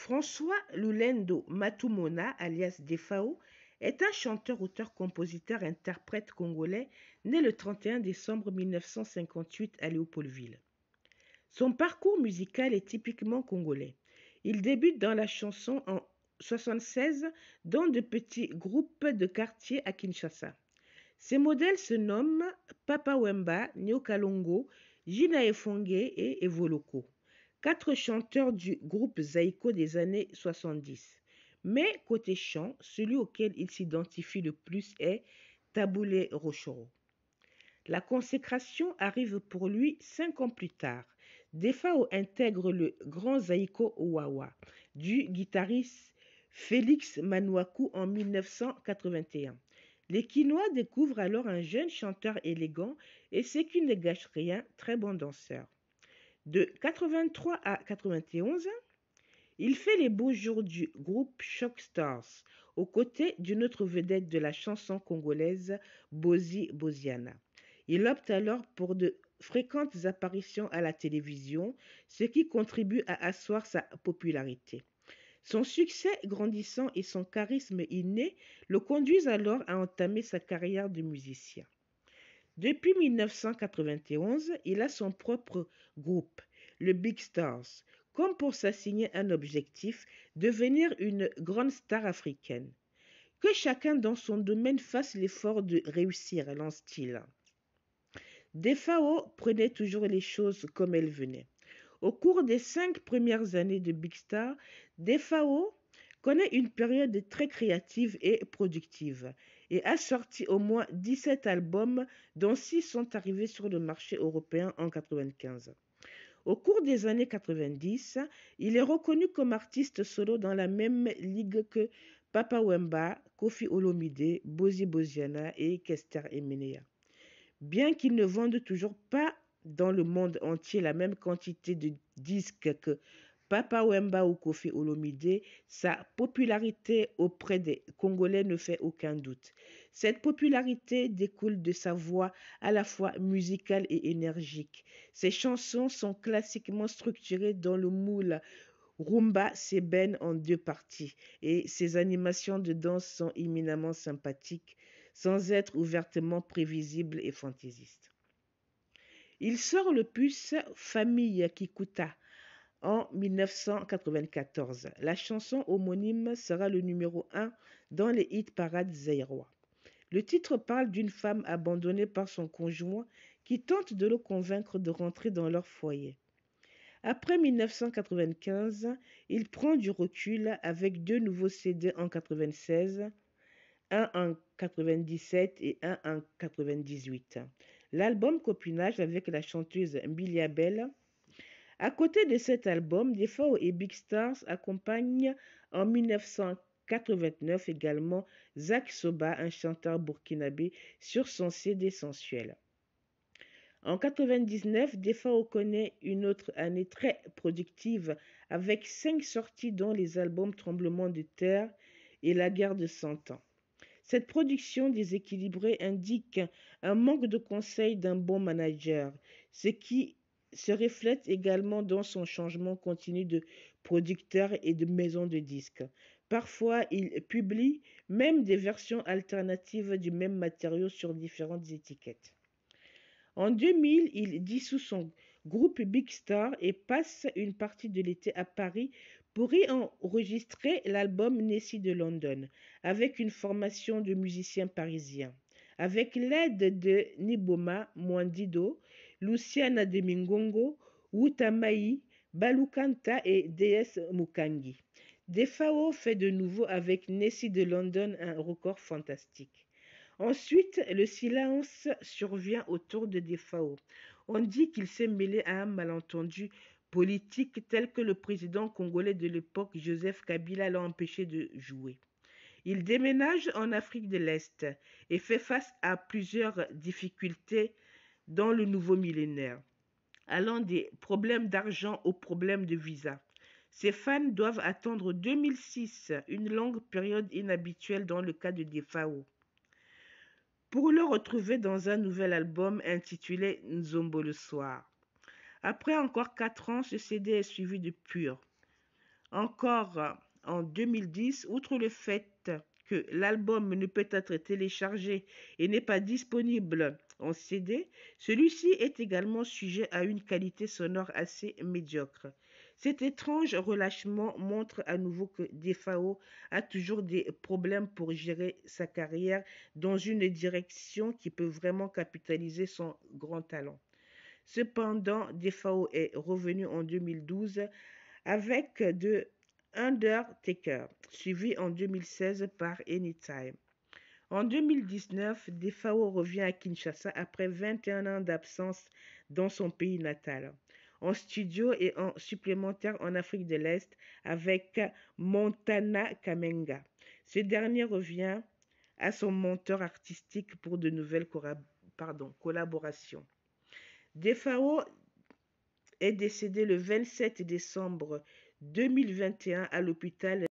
François Lulendo Matumona, alias Defao, est un chanteur, auteur, compositeur, interprète congolais né le 31 décembre 1958 à Léopoldville. Son parcours musical est typiquement congolais. Il débute dans la chanson en 1976 dans de petits groupes de quartier à Kinshasa. Ses modèles se nomment Papa Wemba, Nyokalongo, Gina Efonge et Evoloko. 4 chanteurs du groupe Zaïko des années 70. Mais côté chant, celui auquel il s'identifie le plus est Taboulé Rochoro. La consécration arrive pour lui 5 ans plus tard. Defao intègre le grand Zaïko Wawa du guitariste Félix Manouakou en 1981. Les Quinois découvrent alors un jeune chanteur élégant et ce qui ne gâche rien, très bon danseur. De 83 à 91, il fait les beaux jours du groupe Shock Stars, aux côtés d'une autre vedette de la chanson congolaise, Bozi Boziana. Il opte alors pour de fréquentes apparitions à la télévision, ce qui contribue à asseoir sa popularité. Son succès grandissant et son charisme inné le conduisent alors à entamer sa carrière de musicien. Depuis 1991, il a son propre groupe, le Big Stars, comme pour s'assigner un objectif, devenir une grande star africaine. Que chacun dans son domaine fasse l'effort de réussir, lance-t-il. Defao prenait toujours les choses comme elles venaient. Au cours des 5 premières années de Big Star, Defao connaît une période très créative et productive et a sorti au moins 17 albums dont 6 sont arrivés sur le marché européen en 1995. Au cours des années 90, il est reconnu comme artiste solo dans la même ligue que Papa Wemba, Koffi Olomide, Bozi Boziana et Kester Emenea. Bien qu'il ne vende toujours pas dans le monde entier la même quantité de disques que Papa Wemba ou Koffi Olomide, sa popularité auprès des Congolais ne fait aucun doute. Cette popularité découle de sa voix à la fois musicale et énergique. Ses chansons sont classiquement structurées dans le moule rumba sébène en 2 parties et ses animations de danse sont éminemment sympathiques sans être ouvertement prévisibles et fantaisistes. Il sort le plus Famille Kikuta en 1994. La chanson homonyme sera le numéro 1 dans les hit parades zaïrois. Le titre parle d'une femme abandonnée par son conjoint qui tente de le convaincre de rentrer dans leur foyer. Après 1995, il prend du recul avec 2 nouveaux CD en 1996, un en 1997 et un en 1998. L'album Copinage avec la chanteuse Mbilia Bel. À côté de cet album, Defao et Big Stars accompagnent en 1989 également Zak Soba, un chanteur burkinabé, sur son CD Sensuel. En 1999, Defao connaît une autre année très productive avec 5 sorties dont les albums Tremblement de terre et La guerre de 100 ans. Cette production déséquilibrée indique un manque de conseils d'un bon manager, ce qui se reflète également dans son changement continu de producteur et de maison de disques. Parfois, il publie même des versions alternatives du même matériau sur différentes étiquettes. En 2000, il dissout son groupe Big Star et passe une partie de l'été à Paris pour y enregistrer l'album Nessie de London, avec une formation de musiciens parisiens. Avec l'aide de Niboma Mwandido, Luciana de Mingongo, Wutamai, Balukanta et DS Mukangi. Defao fait de nouveau avec Nessie de London un record fantastique. Ensuite, le silence survient autour de Defao. On dit qu'il s'est mêlé à un malentendu politique tel que le président congolais de l'époque, Joseph Kabila, l'a empêché de jouer. Il déménage en Afrique de l'Est et fait face à plusieurs difficultés dans le nouveau millénaire, allant des problèmes d'argent aux problèmes de visa. Ses fans doivent attendre 2006, une longue période inhabituelle dans le cas de Defao, pour le retrouver dans un nouvel album intitulé Nzombo le soir. Après encore 4 ans, ce CD est suivi de Pur. Encore en 2010, outre le fait que l'album ne peut être téléchargé et n'est pas disponible en CD, celui-ci est également sujet à une qualité sonore assez médiocre. Cet étrange relâchement montre à nouveau que Defao a toujours des problèmes pour gérer sa carrière dans une direction qui peut vraiment capitaliser son grand talent. Cependant, Defao est revenu en 2012 avec The Undertaker, suivi en 2016 par Anytime. En 2019, Defao revient à Kinshasa après 21 ans d'absence dans son pays natal, en studio et en supplémentaire en Afrique de l'Est avec Montana Kamenga. Ce dernier revient à son mentor artistique pour de nouvelles collaborations. Defao est décédé le 27 décembre 2021 à l'hôpital